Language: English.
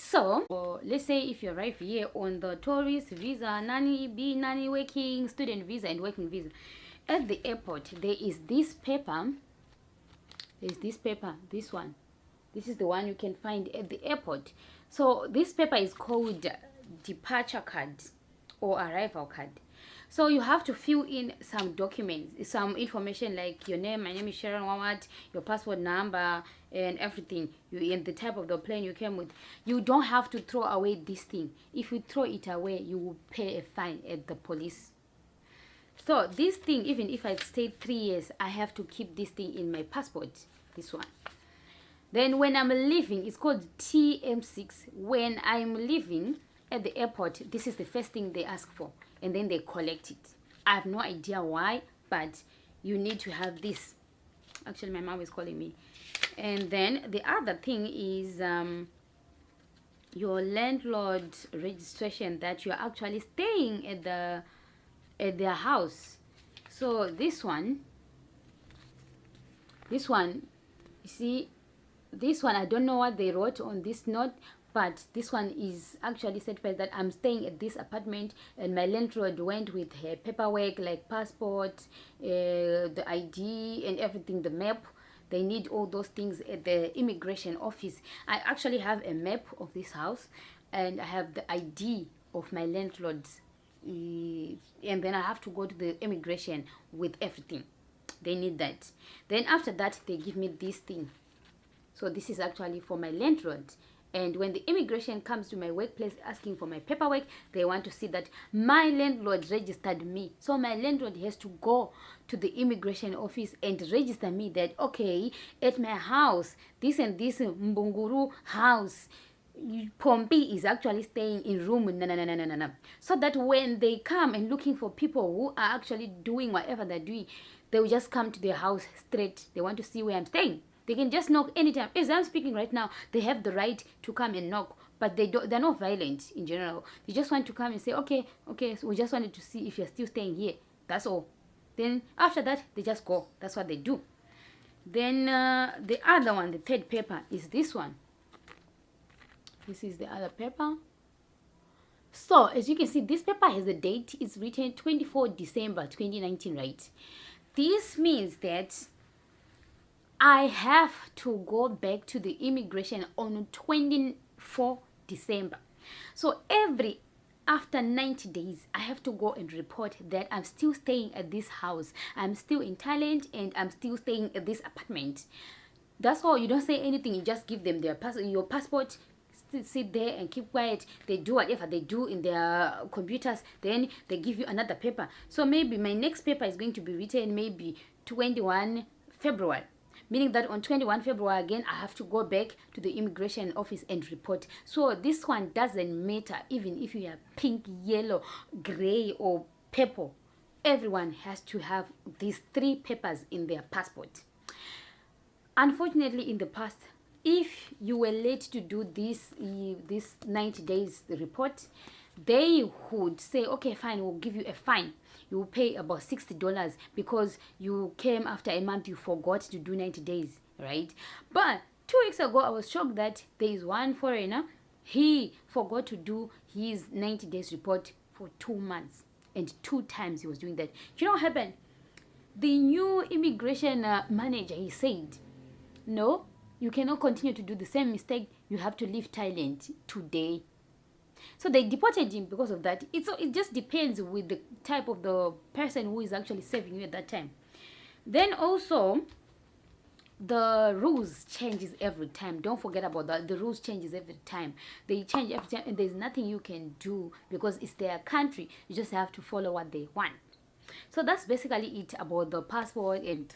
So let's say if you arrive here on the tourist visa, nanny working, student visa and working visa, at the airport there is this paper. This one. This is the one you can find at the airport. So this paper is called departure card or arrival card. So you have to fill in some documents, some information like your name. My name is Sharon Wawat, your passport number and everything. You and the type of the plane you came with. You don't have to throw away this thing. If you throw it away, you will pay a fine at the police. So this thing, even if I stayed 3 years, I have to keep this thing in my passport. This one. Then when I'm leaving, it's called T.M.6. When I'm leaving at the airport, this is the first thing they ask for, and then they collect it. I have no idea why, but you need to have this. Actually, my mom is calling me. And then the other thing is your landlord registration, that you're actually staying at their house. So this one, you see, this one, I don't know what they wrote on this note, but this one is actually certified that I'm staying at this apartment, and my landlord went with her paperwork like passport, the ID and everything, the map. They need all those things at the immigration office. I actually have a map of this house, and I have the ID of my landlord's, and then I have to go to the immigration with everything. They need that. Then after that, they give me this thing. So this is actually for my landlord. And when the immigration comes to my workplace asking for my paperwork, they want to see that my landlord registered me. So my landlord has to go to the immigration office and register me that, okay, at my house, this and this Mbunguru house, Pompey is actually staying in room na. So that when they come and looking for people who are actually doing whatever they're doing, they will just come to their house straight. They want to see where I'm staying. They can just knock anytime. As I'm speaking right now, they have the right to come and knock, but they're not violent in general. They just want to come and say, okay, so we just wanted to see if you're still staying here. That's all. Then after that, they just go. That's what they do. Then the other one, the third paper, is this one. This is the other paper. So as you can see, this paper has a date. It's written 24 December 2019, right? This means that I have to go back to the immigration on 24 December. So after 90 days, I have to go and report that I'm still staying at this house. I'm still in Thailand and I'm still staying at this apartment. That's all. You don't say anything. You just give them your passport. Sit there and keep quiet. They do whatever they do in their computers. Then they give you another paper. So maybe my next paper is going to be written maybe 21 February. Meaning that on 21 February again, I have to go back to the immigration office and report. So this one doesn't matter even if you are pink, yellow, gray or purple. Everyone has to have these 3 papers in their passport. Unfortunately, in the past, if you were late to do this 90 days report, they would say, okay, fine, we'll give you a fine. You will pay about $60 because you came after a month, you forgot to do 90 days, right? But 2 weeks ago, I was shocked that there is one foreigner. He forgot to do his 90 days report for 2 months, and 2 times he was doing that. You know what happened? The new immigration manager, he said, no, you cannot continue to do the same mistake. You have to leave Thailand today. So they deported him because of that. It just depends with the type of the person who is actually serving you at that time. Then also, the rules changes every time. Don't forget about that. The rules changes every time. They change every time, and there's nothing you can do because it's their country. You just have to follow what they want. So that's basically it about the passport and